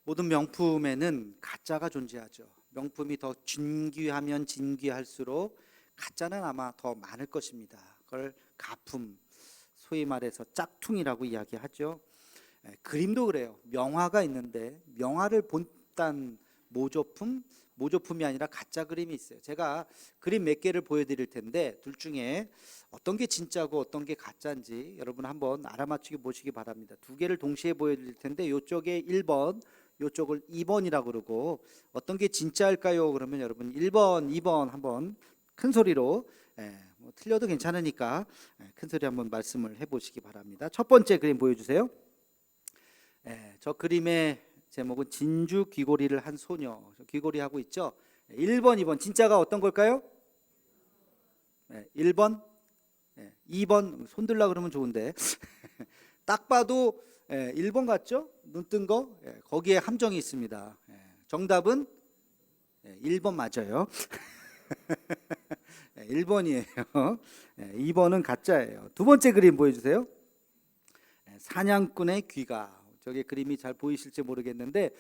모든 명품에는 가짜가 존재하죠. 명품이 더 진귀하면 진귀할수록 가짜는 아마 더 많을 것입니다. 그걸 가품, 소위 말해서 짝퉁이라고 이야기하죠. 그림도 그래요. 명화가 있는데 명화를 본딴 모조품이 아니라 가짜 그림이 있어요. 제가 그림 몇 개를 보여드릴 텐데 둘 중에 어떤 게 진짜고 어떤 게 가짜인지 여러분 한번 알아맞히기 보시기 바랍니다. 두 개를 동시에 보여드릴 텐데 이쪽에 1번, 이쪽을 2번이라고 그러고 어떤 게 진짜일까요? 그러면 여러분 1번, 2번 한번 큰 소리로 뭐 틀려도 괜찮으니까 큰 소리 한번 말씀을 해보시기 바랍니다. 첫 번째 그림 보여주세요. 저 그림의 제목은 진주 귀걸이를 한 소녀. 귀걸이 하고 있죠. 1번, 2번 진짜가 어떤 걸까요? 1번, 2번 손 들라 그러면 좋은데 딱 봐도 1번 같죠? 눈 뜬 거 거기에 함정이 있습니다. 정답은 1번 맞아요. 1번이에요. 2번은 가짜예요. 두 번째 그림 보여주세요. 사냥꾼의 귀가. 저게 그림이 잘 보이실지 모르겠는데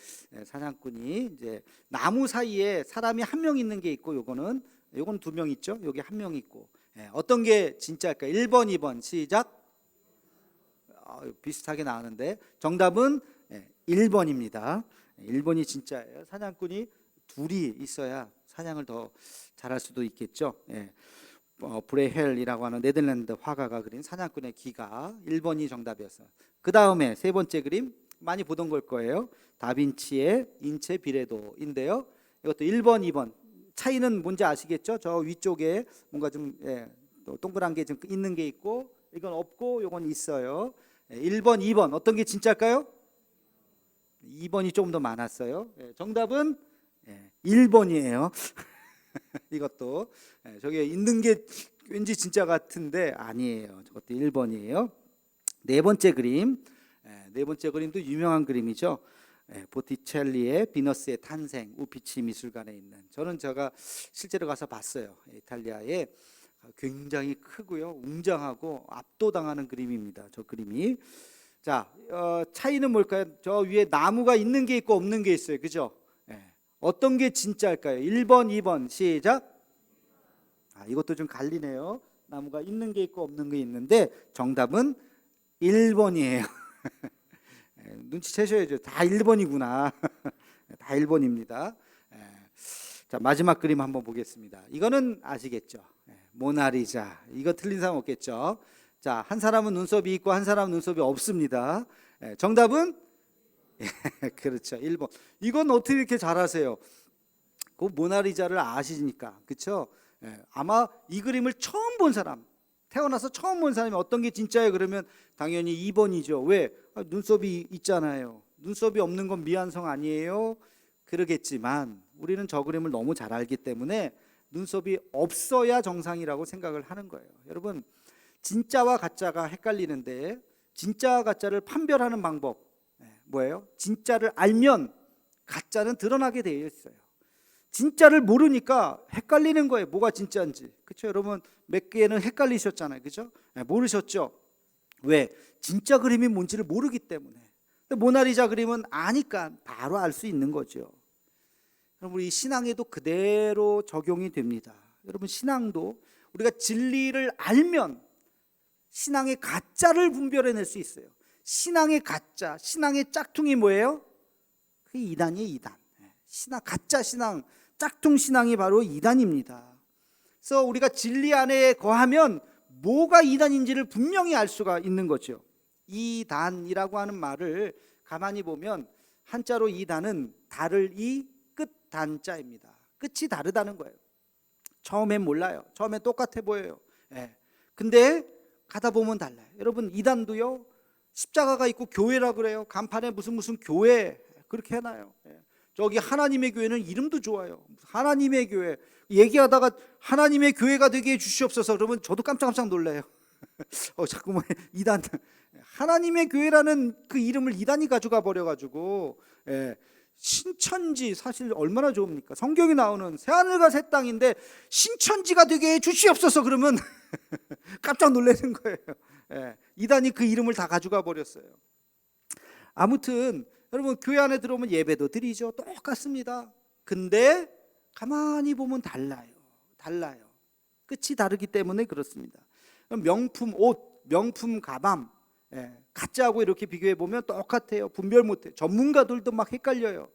사냥꾼이 이제 나무 사이에 사람이 한 명 있는 게 있고 요건 두 명 있죠. 여기 한 명 있고 어떤 게 진짜일까? 1번, 2번 시작. 비슷하게 나오는데 정답은 1번입니다. 1번이 진짜예요. 사냥꾼이 둘이 있어야 사냥을 더 잘할 수도 있겠죠. 브레헬이라고 하는 네덜란드 화가가 그린 사냥꾼의 귀가 1번이 정답이었어요. 그 다음에 세 번째 그림 많이 보던 걸 거예요. 다빈치의 인체 비례도인데요. 이것도 1번, 2번 차이는 뭔지 아시겠죠? 저 위쪽에 뭔가 좀 동그란 게 좀 있는 게 있고 이건 없고 이건 있어요. 1번, 2번 어떤 게 진짜일까요? 2번이 조금 더 많았어요. 정답은 1번이에요. 이것도 저기 있는 게 왠지 진짜 같은데 아니에요. 저것도 1번이에요. 네 번째 그림. 네 번째 그림도 유명한 그림이죠. 보티첼리의 비너스의 탄생, 우피치 미술관에 있는. 제가 실제로 가서 봤어요. 이탈리아에 굉장히 크고요, 웅장하고 압도당하는 그림입니다. 저 그림이. 자, 차이는 뭘까요? 저 위에 나무가 있는 게 있고 없는 게 있어요. 그죠? 어떤 게 진짜일까요? 1번, 2번 시작. 이것도 좀 갈리네요. 나무가 있는 게 있고 없는 게 있는데 정답은 1번이에요. 눈치채셔야죠. 다 1번이구나. 다 1번입니다. 자, 마지막 그림 한번 보겠습니다. 이거는 아시겠죠? 모나리자. 이거 틀린 사람 없겠죠? 자, 한 사람은 눈썹이 있고 한 사람은 눈썹이 없습니다. 정답은 그렇죠. 1번. 이건 어떻게 이렇게 잘하세요? 그 모나리자를 아시니까. 그렇죠? 아마 이 그림을 처음 본 사람, 태어나서 처음 본 사람이 어떤 게 진짜예요? 그러면 당연히 2번이죠. 왜? 눈썹이 있잖아요. 눈썹이 없는 건 미완성 아니에요? 그러겠지만 우리는 저 그림을 너무 잘 알기 때문에 눈썹이 없어야 정상이라고 생각을 하는 거예요. 여러분, 진짜와 가짜가 헷갈리는데 진짜와 가짜를 판별하는 방법 뭐예요? 진짜를 알면 가짜는 드러나게 되어 있어요. 진짜를 모르니까 헷갈리는 거예요. 뭐가 진짜인지. 그렇죠? 여러분 몇 개는 헷갈리셨잖아요. 그렇죠? 모르셨죠? 왜? 진짜 그림이 뭔지를 모르기 때문에. 근데 모나리자 그림은 아니까 바로 알 수 있는 거죠. 여러분, 우리 신앙에도 그대로 적용이 됩니다. 여러분, 신앙도 우리가 진리를 알면 신앙의 가짜를 분별해낼 수 있어요. 신앙의 가짜, 신앙의 짝퉁이 뭐예요? 그게 이단이에요. 이단. 가짜 신앙, 짝퉁 신앙이 바로 이단입니다. 그래서 우리가 진리 안에 거하면 뭐가 이단인지를 분명히 알 수가 있는 거죠. 이단이라고 하는 말을 가만히 보면 한자로 이단은 다를 이 끝 단자입니다. 끝이 다르다는 거예요. 처음엔 몰라요. 처음엔 똑같아 보여요. 근데 가다 보면 달라요. 여러분, 이단도요 십자가가 있고 교회라 그래요. 간판에 무슨 교회 그렇게 해놔요. 저기 하나님의 교회는 이름도 좋아요. 하나님의 교회 얘기하다가 하나님의 교회가 되게 해주시옵소서 그러면 저도 깜짝 놀라요. 자꾸만 이단, 하나님의 교회라는 그 이름을 이단이 가져가 버려가지고 신천지 사실 얼마나 좋습니까? 성경이 나오는 새하늘과 새 땅인데 신천지가 되게 해주시옵소서 그러면 깜짝 놀라는 거예요. 이단이 그 이름을 다 가져가 버렸어요. 아무튼 여러분 교회 안에 들어오면 예배도 드리죠. 똑같습니다. 근데 가만히 보면 달라요. 끝이 다르기 때문에 그렇습니다. 명품 옷, 명품 가방, 가짜하고 이렇게 비교해 보면 똑같아요. 분별 못해요. 전문가들도 막 헷갈려요.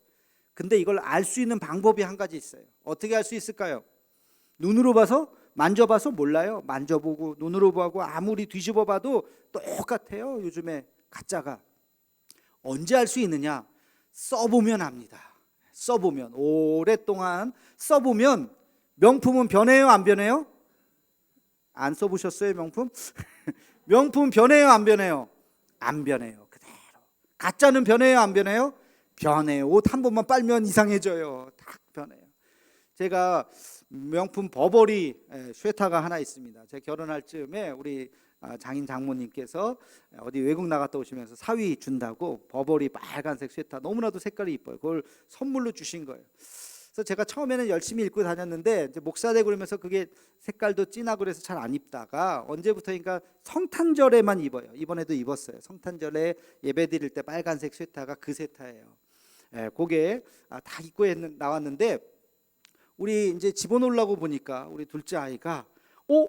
근데 이걸 알 수 있는 방법이 한 가지 있어요. 어떻게 알 수 있을까요? 눈으로 봐서, 만져봐서 몰라요. 만져보고 눈으로 보고 아무리 뒤집어 봐도 똑같아요. 요즘에 가짜가. 언제 알 수 있느냐? 써보면 압니다. 써보면, 오랫동안 써보면. 명품은 변해요, 안 변해요? 안 써보셨어요, 명품? 명품 변해요, 안 변해요? 안 변해요. 그대로. 가짜는 변해요, 안 변해요? 변해요. 옷 한 번만 빨면 이상해져요. 딱 변해요. 제가 명품 버버리 쉐타가 하나 있습니다. 제가 결혼할 즈음에 우리 장인 장모님께서 어디 외국 나갔다 오시면서 사위 준다고 버버리 빨간색 쉐타, 너무나도 색깔이 이뻐요. 그걸 선물로 주신 거예요. 그래서 제가 처음에는 열심히 입고 다녔는데 이제 목사 되고 그러면서 그게 색깔도 진하고 그래서 잘 안 입다가 언제부터인가 성탄절에만 입어요. 이번에도 입었어요. 성탄절에 예배 드릴 때 빨간색 쉐타가 그 쉐타예요. 그게 다 입고 나왔는데 우리 이제 집어넣으려고 보니까 우리 둘째 아이가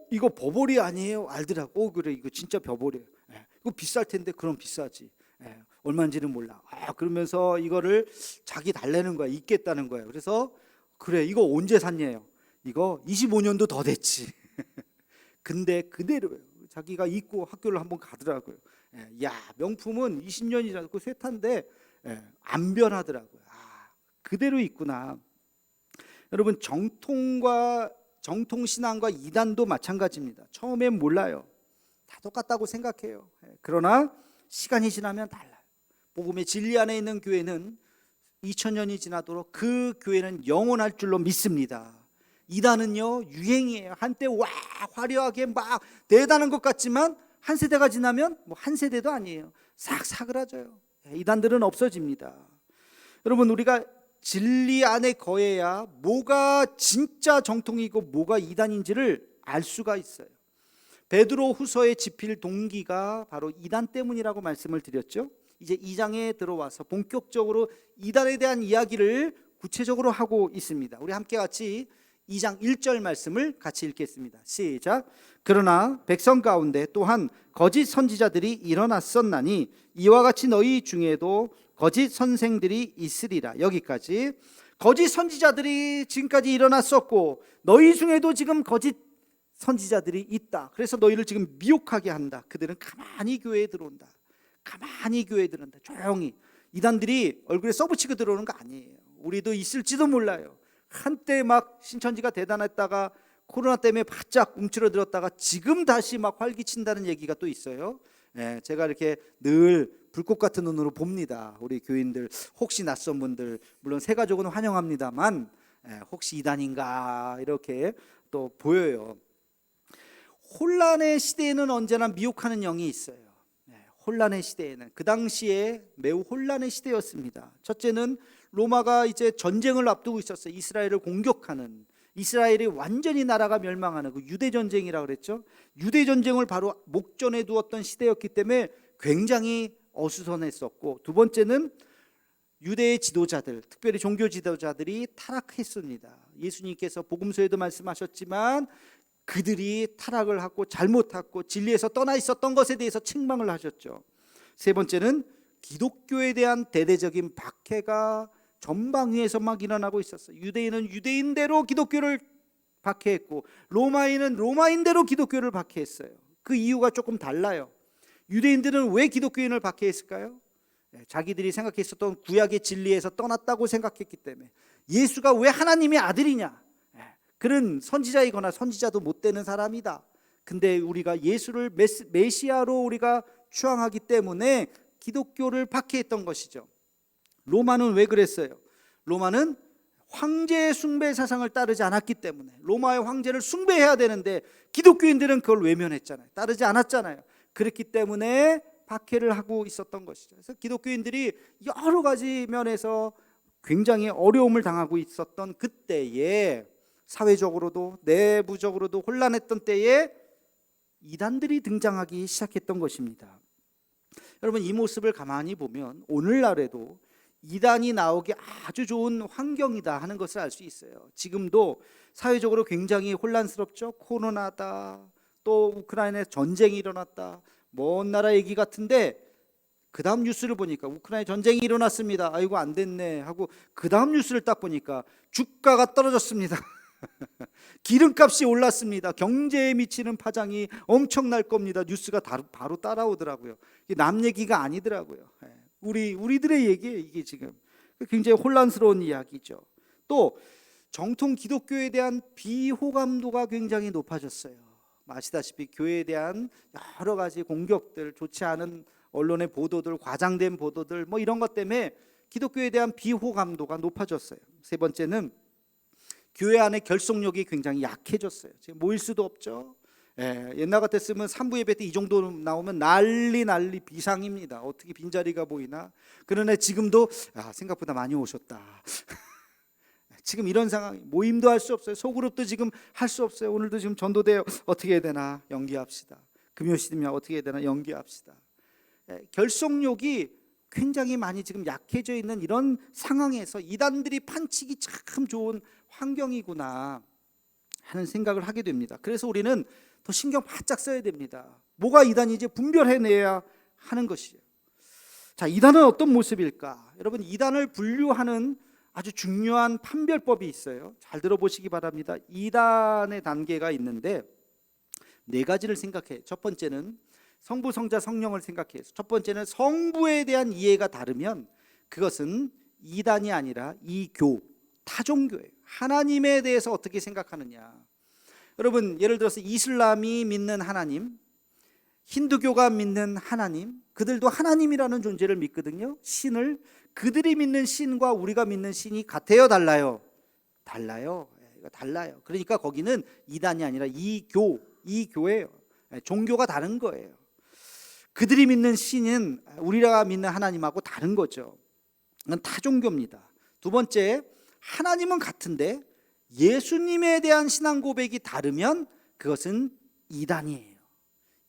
이거 버버리 아니에요? 알더라고. 그래, 이거 진짜 버버리예요. 이거 비쌀 텐데. 그럼 비싸지. 얼마인지는 몰라. 그러면서 이거를 자기 달래는 거야. 입겠다는 거예요. 그래서 그래, 이거 언제 샀냐요? 이거 25년도 더 됐지. 근데 그대로예요. 자기가 입고 학교를 한번 가더라고요. 야, 명품은 20년이라고 그 쇠탄데 안 변하더라고요. 그대로 있구나. 여러분, 정통신앙과 이단도 마찬가지입니다. 처음엔 몰라요. 다 똑같다고 생각해요. 그러나 시간이 지나면 달라요. 복음의 진리 안에 있는 교회는 2000년이 지나도록 그 교회는 영원할 줄로 믿습니다. 이단은요, 유행이에요. 한때 화려하게 막 대단한 것 같지만 한 세대가 지나면 한 세대도 아니에요. 싹 사그라져요. 이단들은 없어집니다. 여러분, 우리가 진리 안에 거해야 뭐가 진짜 정통이고 뭐가 이단인지를 알 수가 있어요. 베드로 후서에 집필 동기가 바로 이단 때문이라고 말씀을 드렸죠. 이제 2장에 들어와서 본격적으로 이단에 대한 이야기를 구체적으로 하고 있습니다. 우리 함께 같이 2장 1절 말씀을 같이 읽겠습니다. 시작. 그러나 백성 가운데 또한 거짓 선지자들이 일어났었나니 이와 같이 너희 중에도 거짓 선생들이 있으리라. 여기까지. 거짓 선지자들이 지금까지 일어났었고 너희 중에도 지금 거짓 선지자들이 있다. 그래서 너희를 지금 미혹하게 한다. 그들은 가만히 교회에 들어온다. 조용히. 이단들이 얼굴에 써붙이고 들어오는 거 아니에요. 우리도 있을지도 몰라요. 한때 막 신천지가 대단했다가 코로나 때문에 바짝 움츠러들었다가 지금 다시 막 활기친다는 얘기가 또 있어요. 제가 이렇게 늘 불꽃 같은 눈으로 봅니다. 우리 교인들, 혹시 낯선 분들, 물론 새 가족은 환영합니다만 혹시 이단인가 이렇게 또 보여요. 혼란의 시대에는 언제나 미혹하는 영이 있어요. 혼란의 시대에는, 그 당시에 매우 혼란의 시대였습니다. 첫째는 로마가 이제 전쟁을 앞두고 있었어요. 이스라엘을 공격하는, 이스라엘이 완전히 나라가 멸망하는 그 유대 전쟁이라고 그랬죠. 유대 전쟁을 바로 목전에 두었던 시대였기 때문에 굉장히 어수선했었고, 두 번째는 유대의 지도자들, 특별히 종교 지도자들이 타락했습니다. 예수님께서 복음서에도 말씀하셨지만 그들이 타락을 하고 잘못하고 진리에서 떠나 있었던 것에 대해서 책망을 하셨죠. 세 번째는 기독교에 대한 대대적인 박해가 전방위에서 막 일어나고 있었어요. 유대인은 유대인대로 기독교를 박해했고 로마인은 로마인대로 기독교를 박해했어요. 그 이유가 조금 달라요. 유대인들은 왜 기독교인을 박해했을까요? 자기들이 생각했었던 구약의 진리에서 떠났다고 생각했기 때문에. 예수가 왜 하나님의 아들이냐? 그는 선지자이거나 선지자도 못 되는 사람이다. 근데 우리가 예수를 메시아로 우리가 추앙하기 때문에 기독교를 박해했던 것이죠. 로마는 왜 그랬어요? 로마는 황제 숭배 사상을 따르지 않았기 때문에, 로마의 황제를 숭배해야 되는데 기독교인들은 그걸 외면했잖아요. 따르지 않았잖아요. 그렇기 때문에 박해를 하고 있었던 것이죠. 그래서 기독교인들이 여러 가지 면에서 굉장히 어려움을 당하고 있었던 그때에, 사회적으로도 내부적으로도 혼란했던 때에 이단들이 등장하기 시작했던 것입니다. 여러분, 이 모습을 가만히 보면 오늘날에도 이단이 나오기 아주 좋은 환경이다 하는 것을 알 수 있어요. 지금도 사회적으로 굉장히 혼란스럽죠. 코로나다, 또 우크라이나에 전쟁이 일어났다, 먼 나라 얘기 같은데 그 다음 뉴스를 보니까 우크라이나에 전쟁이 일어났습니다. 아이고 안 됐네 하고 그 다음 뉴스를 딱 보니까 주가가 떨어졌습니다. 기름값이 올랐습니다. 경제에 미치는 파장이 엄청날 겁니다. 뉴스가 바로 따라오더라고요. 남 얘기가 아니더라고요. 우리들의 얘기예요. 이게 지금 굉장히 혼란스러운 이야기죠. 또 정통 기독교에 대한 비호감도가 굉장히 높아졌어요. 아시다시피 교회에 대한 여러 가지 공격들, 좋지 않은 언론의 보도들, 과장된 보도들 뭐 이런 것 때문에 기독교에 대한 비호감도가 높아졌어요. 세 번째는 교회 안에 결속력이 굉장히 약해졌어요. 지금 모일 수도 없죠. 옛날 같았으면 3부 예배 때 이 정도 나오면 난리 비상입니다. 어떻게 빈자리가 보이나. 그러나 지금도 생각보다 많이 오셨다. 지금 이런 상황, 모임도 할 수 없어요. 소그룹도 지금 할 수 없어요. 오늘도 지금 전도대회 어떻게 해야 되나 연기합시다. 금요시면 어떻게 해야 되나 연기합시다. 결속력이 굉장히 많이 지금 약해져 있는 이런 상황에서 이단들이 판치기 참 좋은 환경이구나 하는 생각을 하게 됩니다. 그래서 우리는 더 신경 바짝 써야 됩니다. 뭐가 이단인지 분별해내야 하는 것이에요. 자, 이단은 어떤 모습일까? 여러분, 이단을 분류하는 아주 중요한 판별법이 있어요. 잘 들어보시기 바랍니다. 이단의 단계가 있는데 네 가지를 생각해. 첫 번째는 성부, 성자, 성령을 생각해요. 첫 번째는 성부에 대한 이해가 다르면 그것은 이단이 아니라 이교, 타종교예요. 하나님에 대해서 어떻게 생각하느냐. 여러분, 예를 들어서 이슬람이 믿는 하나님, 힌두교가 믿는 하나님, 그들도 하나님이라는 존재를 믿거든요. 신을. 그들이 믿는 신과 우리가 믿는 신이 같아요, 달라요? 달라요. 달라요. 그러니까 거기는 이단이 아니라 이교예요. 종교가 다른 거예요. 그들이 믿는 신은 우리가 믿는 하나님하고 다른 거죠. 그건 타종교입니다. 두 번째, 하나님은 같은데 예수님에 대한 신앙 고백이 다르면 그것은 이단이에요.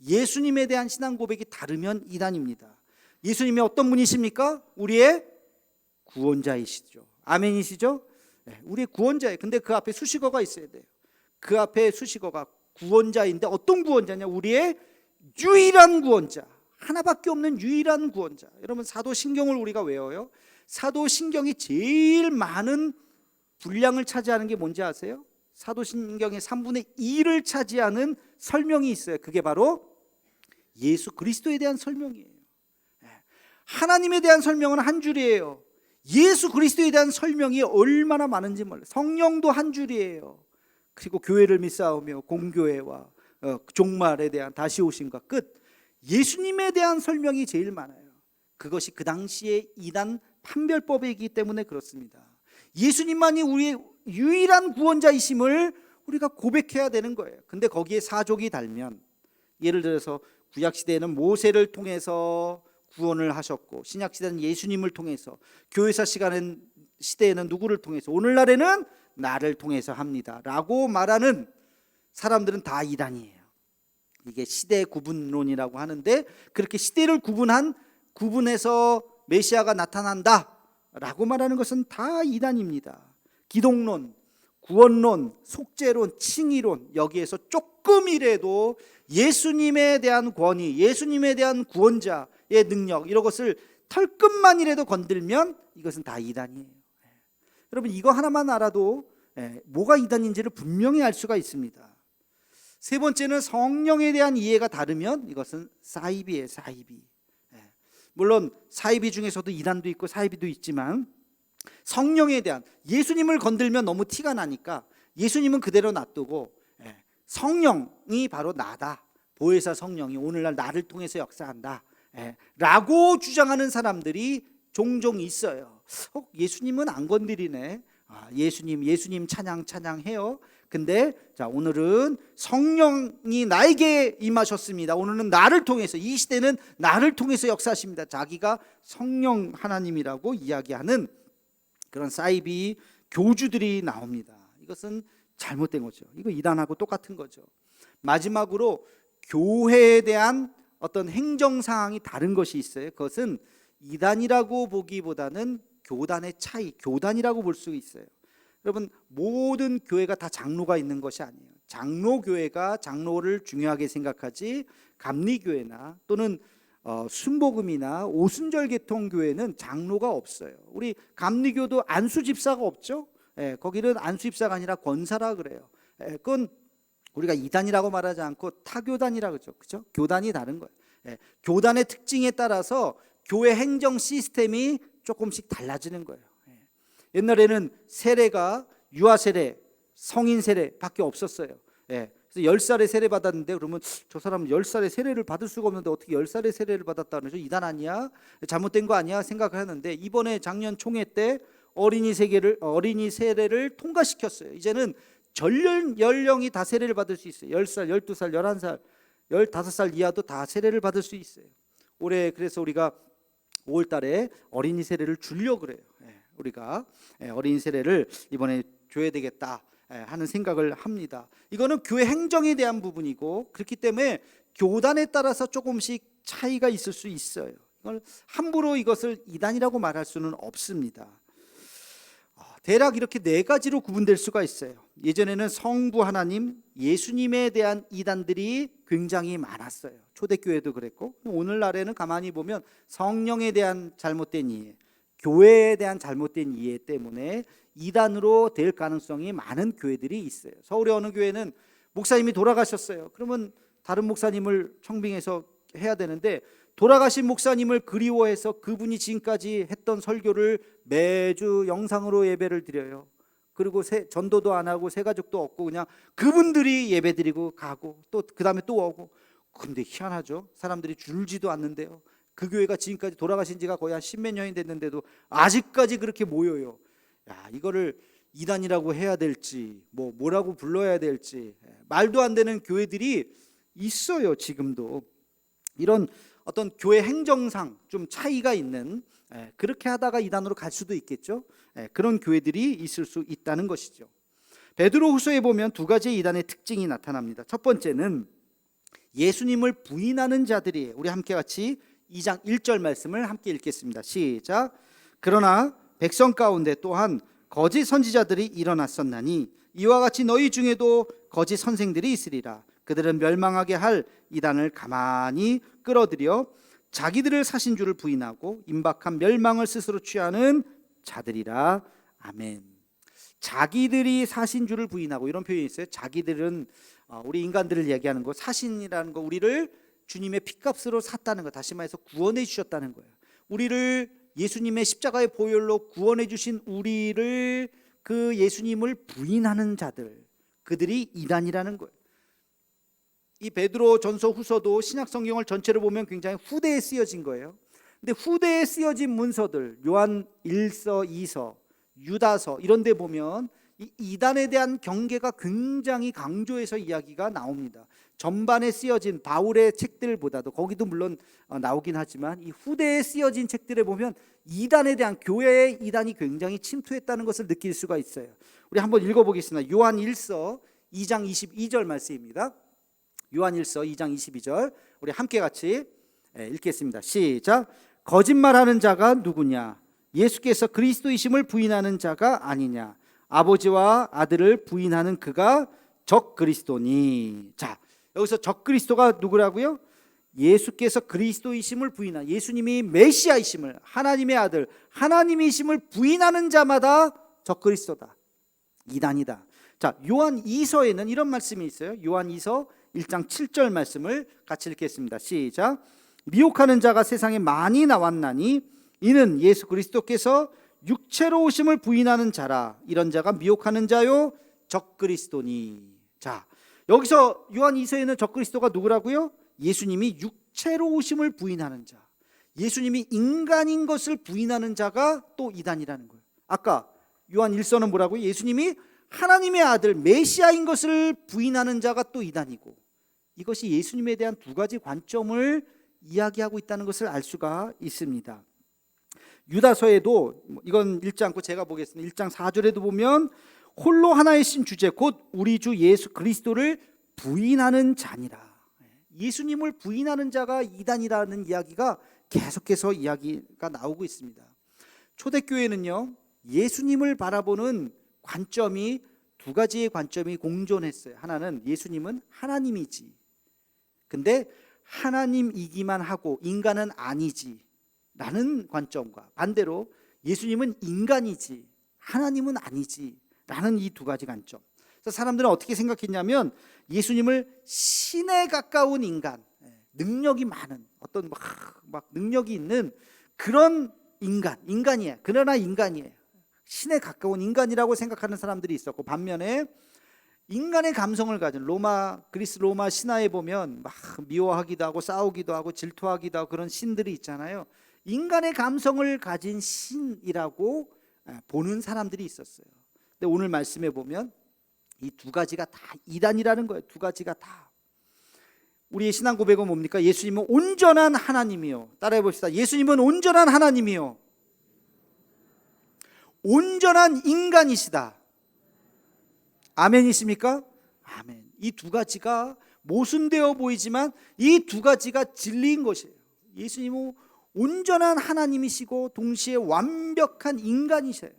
예수님에 대한 신앙 고백이 다르면 이단입니다. 예수님이 어떤 분이십니까? 우리의 구원자이시죠. 아멘이시죠? 네, 우리의 구원자예요. 근데 그 앞에 수식어가 있어야 돼요. 그 앞에 수식어가 구원자인데 어떤 구원자냐? 우리의 유일한 구원자, 하나밖에 없는 유일한 구원자. 여러분, 사도신경을 우리가 외워요. 사도신경이 제일 많은 분량을 차지하는 게 뭔지 아세요? 사도신경의 3분의 2를 차지하는 설명이 있어요. 그게 바로 예수 그리스도에 대한 설명이에요. 하나님에 대한 설명은 한 줄이에요. 예수 그리스도에 대한 설명이 얼마나 많은지 몰라요. 성령도 한 줄이에요. 그리고 교회를 믿사오며 공교회와 종말에 대한 다시 오심과 끝, 예수님에 대한 설명이 제일 많아요. 그것이 그 당시에 이단 판별법이기 때문에 그렇습니다. 예수님만이 우리의 유일한 구원자이심을 우리가 고백해야 되는 거예요. 근데 거기에 사족이 달면, 예를 들어서 구약시대에는 모세를 통해서 구원을 하셨고 신약시대는 예수님을 통해서, 교회사 시대에는 누구를 통해서, 오늘날에는 나를 통해서 합니다 라고 말하는 사람들은 다 이단이에요. 이게 시대 구분론이라고 하는데, 그렇게 시대를 구분해서 메시아가 나타난다 라고 말하는 것은 다 이단입니다. 기독론, 구원론, 속죄론, 칭의론, 여기에서 조금이라도 예수님에 대한 권위, 예수님에 대한 구원자의 능력, 이런 것을 털끝만이라도 건들면 이것은 다 이단이에요. 여러분, 이거 하나만 알아도 뭐가 이단인지를 분명히 알 수가 있습니다. 세 번째는 성령에 대한 이해가 다르면 이것은 사이비예요. 사이비. 물론 사이비 중에서도 이단도 있고 사이비도 있지만, 성령에 대한, 예수님을 건들면 너무 티가 나니까 예수님은 그대로 놔두고 성령이 바로 나다, 보혜사 성령이 오늘날 나를 통해서 역사한다 라고 주장하는 사람들이 종종 있어요. 예수님은 안 건드리네. 예수님 찬양해요. 근데 자, 오늘은 성령이 나에게 임하셨습니다. 오늘은 나를 통해서, 이 시대는 나를 통해서 역사하십니다. 자기가 성령 하나님이라고 이야기하는 그런 사이비 교주들이 나옵니다. 이것은 잘못된 거죠. 이거 이단하고 똑같은 거죠. 마지막으로 교회에 대한 어떤 행정 상황이 다른 것이 있어요. 그것은 이단이라고 보기보다는 교단의 차이, 교단이라고 볼 수 있어요. 여러분, 모든 교회가 다 장로가 있는 것이 아니에요. 장로교회가 장로를 중요하게 생각하지, 감리교회나 또는 순복음이나 오순절 계통교회는 장로가 없어요. 우리 감리교도 안수집사가 없죠. 거기는 안수집사가 아니라 권사라 그래요. 그건 우리가 이단이라고 말하지 않고 타교단이라 그러죠. 그죠? 교단이 다른 거예요. 교단의 특징에 따라서 교회 행정 시스템이 조금씩 달라지는 거예요. 옛날에는 세례가 유아 세례, 성인 세례밖에 없었어요. 그래서 10살에 세례 받았는데, 그러면 저 사람은 10살에 세례를 받을 수가 없는데 어떻게 10살에 세례를 받았다는 거죠? 이단 아니야? 잘못된 거 아니야? 생각을 하는데, 이번에 작년 총회 때 어린이 세례를 통과시켰어요. 이제는 전 연령이 다 세례를 받을 수 있어요. 10살, 12살, 11살, 15살 이하도 다 세례를 받을 수 있어요. 올해 그래서 우리가 5월 달에 어린이 세례를 주려고 그래요. 우리가 어린이 세례를 이번에 줘야 되겠다 하는 생각을 합니다. 이거는 교회 행정에 대한 부분이고, 그렇기 때문에 교단에 따라서 조금씩 차이가 있을 수 있어요. 이걸 함부로 이것을 이단이라고 말할 수는 없습니다. 대략 이렇게 네 가지로 구분될 수가 있어요. 예전에는 성부 하나님, 예수님에 대한 이단들이 굉장히 많았어요. 초대교회도 그랬고, 오늘날에는 가만히 보면 성령에 대한 잘못된 이해, 교회에 대한 잘못된 이해 때문에 이단으로 될 가능성이 많은 교회들이 있어요. 서울의 어느 교회는 목사님이 돌아가셨어요. 그러면 다른 목사님을 청빙해서 해야 되는데, 돌아가신 목사님을 그리워해서 그분이 지금까지 했던 설교를 매주 영상으로 예배를 드려요. 그리고 전도도 안 하고 새가족도 없고 그냥 그분들이 예배 드리고 가고 또 그 다음에 또 오고. 근데 희한하죠. 사람들이 줄지도 않는데요. 그 교회가 지금까지 돌아가신 지가 거의 한 10몇 년이 됐는데도 아직까지 그렇게 모여요. 이거를 이단이라고 해야 될지 뭐라고 불러야 될지 말도 안 되는 교회들이 있어요. 지금도 이런 어떤 교회 행정상 좀 차이가 있는, 그렇게 하다가 이단으로 갈 수도 있겠죠. 그런 교회들이 있을 수 있다는 것이죠. 베드로후서에 보면 두 가지의 이단의 특징이 나타납니다. 첫 번째는 예수님을 부인하는 자들이에요. 우리 함께 같이 2장 1절 말씀을 함께 읽겠습니다. 시작. 그러나 백성 가운데 또한 거짓 선지자들이 일어났었나니 이와 같이 너희 중에도 거짓 선생들이 있으리라. 그들은 멸망하게 할 이단을 가만히 끌어들여 자기들을 사신 줄을 부인하고 임박한 멸망을 스스로 취하는 자들이라. 아멘. 자기들이 사신 줄을 부인하고, 이런 표현이 있어요. 자기들은 우리 인간들을 얘기하는 거, 사신이라는 거, 우리를 주님의 핏값으로 샀다는 거, 다시 말해서 구원해 주셨다는 거예요. 우리를 예수님의 십자가의 보혈로 구원해 주신 우리를, 그 예수님을 부인하는 자들, 그들이 이단이라는 거예요. 이 베드로 전서 후서도 신약 성경을 전체로 보면 굉장히 후대에 쓰여진 거예요. 근데 후대에 쓰여진 문서들, 요한 1서, 2서, 유다서 이런 데 보면 이 이단에 대한 경계가 굉장히 강조해서 이야기가 나옵니다. 전반에 쓰여진 바울의 책들보다도, 거기도 물론 나오긴 하지만 이 후대에 쓰여진 책들에 보면 이단에 대한, 교회의 이단이 굉장히 침투했다는 것을 느낄 수가 있어요. 우리 한번 읽어보겠습니다. 요한 1서 2장 22절 말씀입니다. 요한 1서 2장 22절 우리 함께 같이 읽겠습니다. 시작. 거짓말하는 자가 누구냐? 예수께서 그리스도이심을 부인하는 자가 아니냐? 아버지와 아들을 부인하는 그가 적그리스도니. 자, 여기서 적그리스도가 누구라고요? 예수께서 그리스도이심을 부인하는, 예수님이 메시아이심을, 하나님의 아들, 하나님이심을 부인하는 자마다 적그리스도다, 이단이다. 자, 요한 2서에는 이런 말씀이 있어요. 요한 2서 1장 7절 말씀을 같이 읽겠습니다. 시작. 미혹하는 자가 세상에 많이 나왔나니 이는 예수 그리스도께서 육체로 오심을 부인하는 자라. 이런 자가 미혹하는 자요 적그리스도니. 자, 여기서 요한 2서에는 적그리스도가 누구라고요? 예수님이 육체로 오심을 부인하는 자, 예수님이 인간인 것을 부인하는 자가 또 이단이라는 거예요. 아까 요한 1서는 뭐라고요? 예수님이 하나님의 아들 메시아인 것을 부인하는 자가 또 이단이고, 이것이 예수님에 대한 두 가지 관점을 이야기하고 있다는 것을 알 수가 있습니다. 유다서에도, 이건 읽지 않고 제가 보겠습니다. 1장 4절에도 보면 홀로 하나이신 주제 곧 우리 주 예수 그리스도를 부인하는 자니라. 예수님을 부인하는 자가 이단이라는 이야기가 계속해서 이야기가 나오고 있습니다. 초대교회는요, 예수님을 바라보는 관점이 두 가지의 관점이 공존했어요. 하나는 예수님은 하나님이지, 근데 하나님이기만 하고 인간은 아니지 라는 관점과, 반대로 예수님은 인간이지 하나님은 아니지 라는 이 두 가지 관점. 그래서 사람들은 어떻게 생각했냐면 예수님을 신에 가까운 인간, 능력이 많은 어떤 막 능력이 있는 그런 인간이에요. 그러나 인간이에요. 신에 가까운 인간이라고 생각하는 사람들이 있었고, 반면에 인간의 감성을 가진 그리스 로마 신화에 보면 막 미워하기도 하고 싸우기도 하고 질투하기도 하고 그런 신들이 있잖아요. 인간의 감성을 가진 신이라고 보는 사람들이 있었어요. 근데 오늘 말씀에 보면 이 두 가지가 다 이단이라는 거예요. 두 가지가 다. 우리의 신앙 고백은 뭡니까? 예수님은 온전한 하나님이요. 따라해 봅시다. 예수님은 온전한 하나님이요, 온전한 인간이시다. 아멘이십니까? 아멘. 이 두 가지가 모순되어 보이지만 이 두 가지가 진리인 것이에요. 예수님은 온전한 하나님이시고 동시에 완벽한 인간이셔요.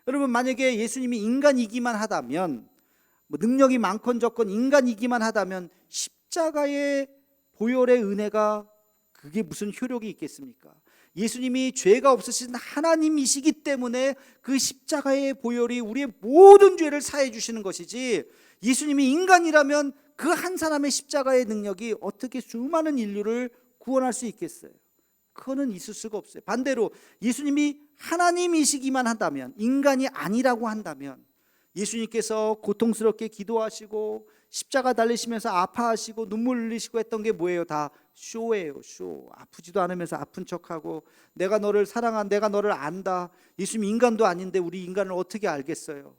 여러분, 만약에 예수님이 인간이기만 하다면, 능력이 많건 적건 인간이기만 하다면 십자가의 보혈의 은혜가 그게 무슨 효력이 있겠습니까? 예수님이 죄가 없으신 하나님이시기 때문에 그 십자가의 보혈이 우리의 모든 죄를 사해 주시는 것이지, 예수님이 인간이라면 그 한 사람의 십자가의 능력이 어떻게 수많은 인류를 구원할 수 있겠어요? 그거는 있을 수가 없어요. 반대로 예수님이 하나님이시기만 한다면, 인간이 아니라고 한다면, 예수님께서 고통스럽게 기도하시고 십자가 달리시면서 아파하시고 눈물 흘리시고 했던 게 뭐예요? 다 쇼예요. 쇼. 아프지도 않으면서 아픈 척하고 내가 너를 사랑한, 내가 너를 안다. 예수님 인간도 아닌데 우리 인간을 어떻게 알겠어요?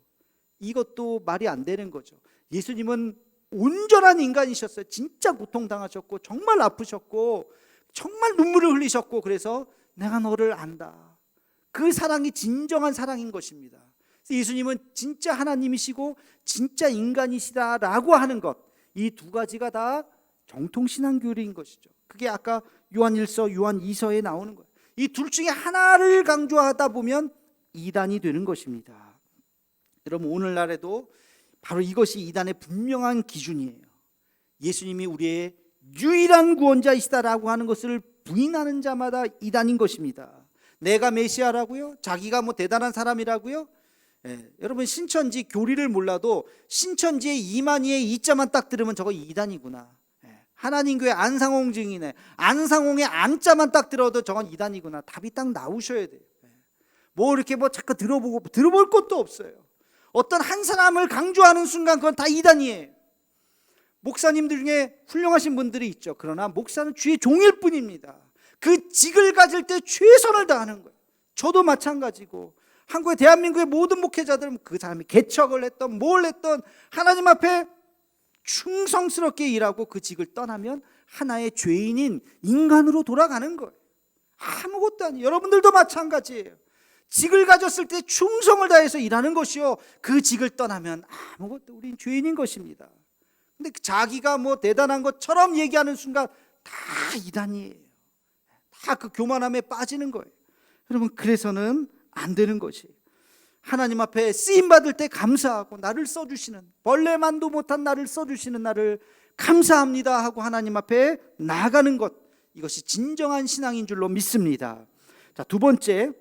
이것도 말이 안 되는 거죠. 예수님은 온전한 인간이셨어요. 진짜 고통당하셨고 정말 아프셨고 정말 눈물을 흘리셨고, 그래서 내가 너를 안다. 그 사랑이 진정한 사랑인 것입니다. 예수님은 진짜 하나님이시고 진짜 인간이시다라고 하는 것, 이 두 가지가 다 정통신앙교리인 것이죠. 그게 아까 요한 1서, 요한 2서에 나오는 거예요. 이 둘 중에 하나를 강조하다 보면 이단이 되는 것입니다. 여러분, 오늘날에도 바로 이것이 이단의 분명한 기준이에요. 예수님이 우리의 유일한 구원자이시다라고 하는 것을 부인하는 자마다 이단인 것입니다. 내가 메시아라고요? 자기가 뭐 대단한 사람이라고요? 여러분, 신천지 교리를 몰라도 신천지의 이만희의 이자만 딱 들으면 저거 이단이구나. 하나님교회 안상홍 증인의 안상홍의 안자만 딱 들어도 저건 이단이구나. 답이 딱 나오셔야 돼요. 뭐 이렇게 뭐 자꾸 들어볼 것도 없어요. 어떤 한 사람을 강조하는 순간 그건 다 이단이에요. 목사님들 중에 훌륭하신 분들이 있죠. 그러나 목사는 주의 종일 뿐입니다. 그 직을 가질 때 최선을 다하는 거예요. 저도 마찬가지고, 한국의 대한민국의 모든 목회자들은 그 사람이 개척을 했던 뭘 했던 하나님 앞에 충성스럽게 일하고 그 직을 떠나면 하나의 죄인인 인간으로 돌아가는 거예요. 아무것도 아니에요. 여러분들도 마찬가지예요. 직을 가졌을 때 충성을 다해서 일하는 것이요, 그 직을 떠나면 아무것도, 우린 죄인인 것입니다. 근데 자기가 뭐 대단한 것처럼 얘기하는 순간 다 이단이에요. 다 그 교만함에 빠지는 거예요. 여러분, 그래서는 안 되는 것이에요. 하나님 앞에 쓰임받을 때 감사하고, 나를 써주시는, 벌레만도 못한 나를 써주시는 나를 감사합니다 하고 하나님 앞에 나아가는 것, 이것이 진정한 신앙인 줄로 믿습니다. 자, 두 번째,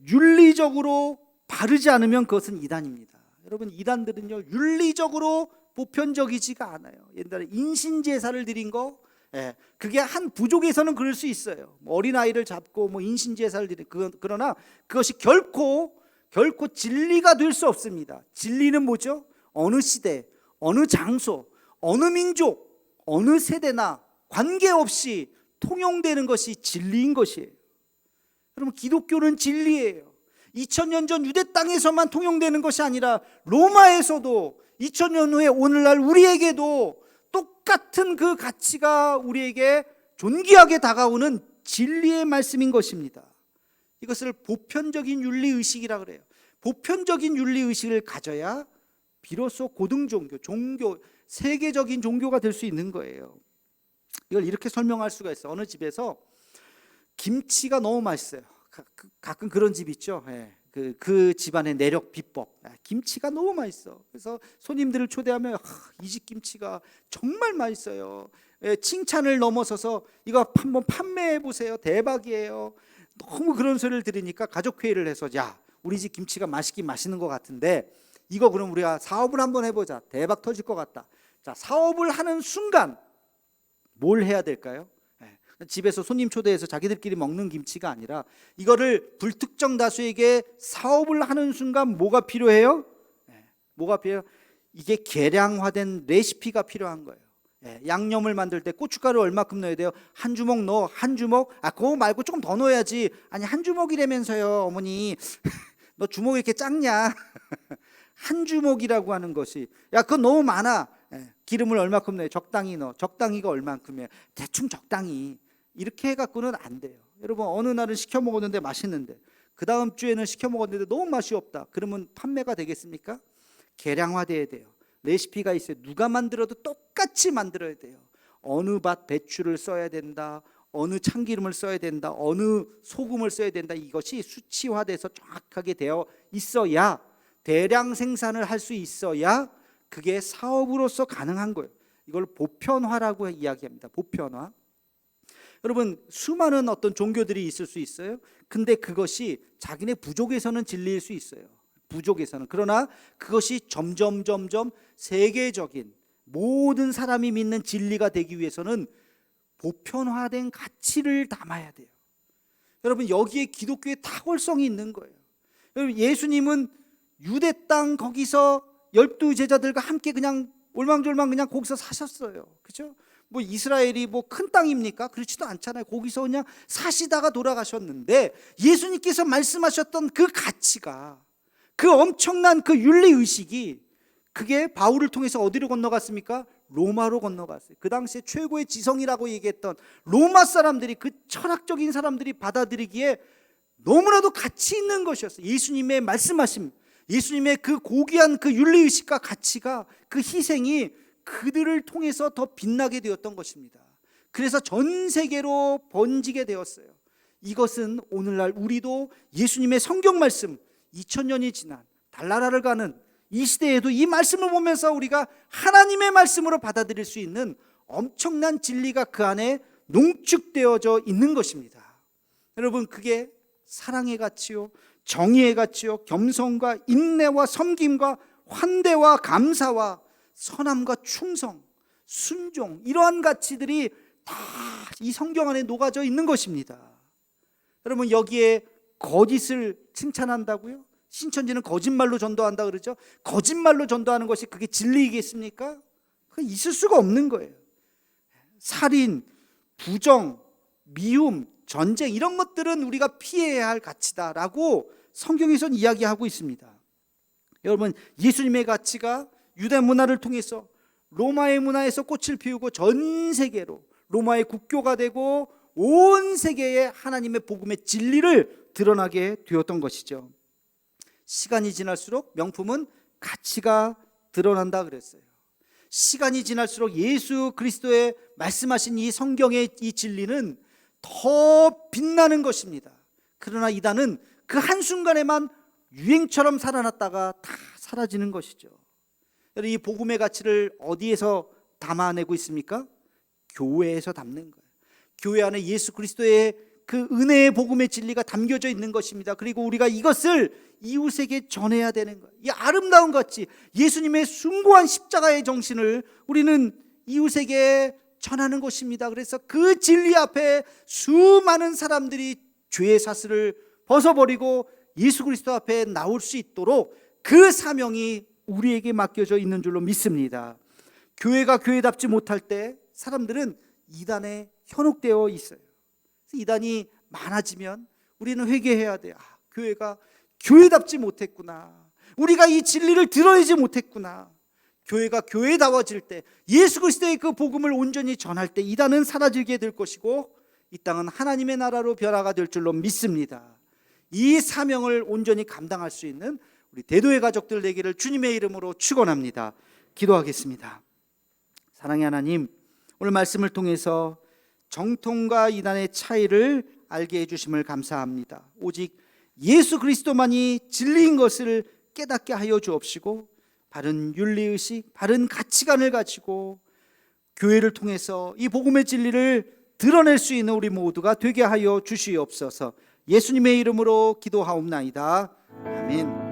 윤리적으로 바르지 않으면 그것은 이단입니다. 여러분, 이단들은요, 윤리적으로 보편적이지가 않아요. 옛날에 인신제사를 드린 거, 그게 한 부족에서는 그럴 수 있어요. 어린아이를 잡고 뭐 인신제사를 드린, 그러나 그것이 결코 진리가 될 수 없습니다. 진리는 뭐죠? 어느 시대, 어느 장소, 어느 민족, 어느 세대나 관계없이 통용되는 것이 진리인 것이에요. 여러분, 기독교는 진리예요. 2000년 전 유대 땅에서만 통용되는 것이 아니라 로마에서도 2000년 후에 오늘날 우리에게도 똑같은 그 가치가 우리에게 존귀하게 다가오는 진리의 말씀인 것입니다. 이것을 보편적인 윤리의식이라 그래요. 보편적인 윤리의식을 가져야 비로소 고등종교, 세계적인 종교가 될 수 있는 거예요. 이걸 이렇게 설명할 수가 있어요. 어느 집에서 김치가 너무 맛있어요. 가끔 그런 집 있죠. 예. 그 집안의 내력 비법. 김치가 너무 맛있어. 그래서 손님들을 초대하면 이 집 김치가 정말 맛있어요. 예, 칭찬을 넘어서서 이거 한번 판매해 보세요. 대박이에요. 너무 그런 소리를 들으니까 가족 회의를 해서 야, 우리 집 김치가 맛있긴 맛있는 것 같은데 이거 그럼 우리가 사업을 한번 해보자. 대박 터질 것 같다. 자, 사업을 하는 순간 뭘 해야 될까요? 집에서 손님 초대해서 자기들끼리 먹는 김치가 아니라 이거를 불특정 다수에게 사업을 하는 순간 뭐가 필요해요? 뭐가 필요해요? 이게 계량화된 레시피가 필요한 거예요. 양념을 만들 때 고춧가루 얼마큼 넣어야 돼요? 한 주먹 넣어. 한 주먹? 그거 말고 조금 더 넣어야지. 아니 한 주먹이라면서요 어머니. 너 주먹이 이렇게 작냐? 한 주먹이라고 하는 것이 야 그거 너무 많아. 기름을 얼마큼 넣어요? 적당히 넣어. 적당히가 얼만큼이에요? 대충 적당히. 이렇게 해갖고는 안 돼요. 여러분 어느 날은 시켜 먹었는데 맛있는데 그 다음 주에는 시켜 먹었는데 너무 맛이 없다. 그러면 판매가 되겠습니까? 계량화돼야 돼요. 레시피가 있어요. 누가 만들어도 똑같이 만들어야 돼요. 어느 밭 배추를 써야 된다. 어느 참기름을 써야 된다. 어느 소금을 써야 된다. 이것이 수치화돼서 정확하게 되어 있어야 대량 생산을 할 수 있어야 그게 사업으로서 가능한 거예요. 이걸 보편화라고 이야기합니다. 보편화. 여러분 수많은 어떤 종교들이 있을 수 있어요. 근데 그것이 자기네 부족에서는 진리일 수 있어요. 부족에서는. 그러나 그것이 점점 세계적인 모든 사람이 믿는 진리가 되기 위해서는 보편화된 가치를 담아야 돼요. 여러분 여기에 기독교의 탁월성이 있는 거예요. 여러분 예수님은 유대 땅 거기서 12 제자들과 함께 그냥 올망졸망 그냥 거기서 사셨어요. 그렇죠? 뭐 이스라엘이 뭐 큰 땅입니까? 그렇지도 않잖아요. 거기서 그냥 사시다가 돌아가셨는데 예수님께서 말씀하셨던 그 가치가 그 엄청난 그 윤리 의식이 그게 바울을 통해서 어디로 건너갔습니까? 로마로 건너갔어요. 그 당시에 최고의 지성이라고 얘기했던 로마 사람들이 그 철학적인 사람들이 받아들이기에 너무나도 가치 있는 것이었어요. 예수님의 말씀하심, 예수님의 그 고귀한 그 윤리 의식과 가치가 그 희생이 그들을 통해서 더 빛나게 되었던 것입니다. 그래서 전 세계로 번지게 되었어요. 이것은 오늘날 우리도 예수님의 성경 말씀 2000년이 지난 달나라를 가는 이 시대에도 이 말씀을 보면서 우리가 하나님의 말씀으로 받아들일 수 있는 엄청난 진리가 그 안에 농축되어져 있는 것입니다. 여러분 그게 사랑의 가치요, 정의의 가치요, 겸손과 인내와 섬김과 환대와 감사와 선함과 충성, 순종, 이러한 가치들이 다 이 성경 안에 녹아져 있는 것입니다. 여러분 여기에 거짓을 칭찬한다고요? 신천지는 거짓말로 전도한다 그러죠. 거짓말로 전도하는 것이 그게 진리이겠습니까? 그게 있을 수가 없는 거예요. 살인, 부정, 미움, 전쟁 이런 것들은 우리가 피해야 할 가치다라고 성경에서는 이야기하고 있습니다. 여러분 예수님의 가치가 유대 문화를 통해서 로마의 문화에서 꽃을 피우고 전 세계로 로마의 국교가 되고 온 세계에 하나님의 복음의 진리를 드러나게 되었던 것이죠. 시간이 지날수록 명품은 가치가 드러난다 그랬어요. 시간이 지날수록 예수 그리스도의 말씀하신 이 성경의 이 진리는 더 빛나는 것입니다. 그러나 이단은 그 한순간에만 유행처럼 살아났다가 다 사라지는 것이죠. 이 복음의 가치를 어디에서 담아내고 있습니까? 교회에서 담는 거예요. 교회 안에 예수 그리스도의 그 은혜의 복음의 진리가 담겨져 있는 것입니다. 그리고 우리가 이것을 이웃에게 전해야 되는 거예요. 이 아름다운 가치, 예수님의 숭고한 십자가의 정신을 우리는 이웃에게 전하는 것입니다. 그래서 그 진리 앞에 수많은 사람들이 죄의 사슬을 벗어버리고 예수 그리스도 앞에 나올 수 있도록 그 사명이 우리에게 맡겨져 있는 줄로 믿습니다. 교회가 교회답지 못할 때 사람들은 이단에 현혹되어 있어요. 이단이 많아지면 우리는 회개해야 돼요. 교회가 교회답지 못했구나. 우리가 이 진리를 들어야지 못했구나. 교회가 교회다워질 때, 예수 그리스도의 그 복음을 온전히 전할 때 이단은 사라지게 될 것이고 이 땅은 하나님의 나라로 변화가 될 줄로 믿습니다. 이 사명을 온전히 감당할 수 있는 우리 대도의 가족들 되기를 주님의 이름으로 축원합니다. 기도하겠습니다. 사랑의 하나님, 오늘 말씀을 통해서 정통과 이단의 차이를 알게 해주심을 감사합니다. 오직 예수 그리스도만이 진리인 것을 깨닫게 하여 주옵시고, 바른 윤리의식, 바른 가치관을 가지고 교회를 통해서 이 복음의 진리를 드러낼 수 있는 우리 모두가 되게 하여 주시옵소서. 예수님의 이름으로 기도하옵나이다. 아멘.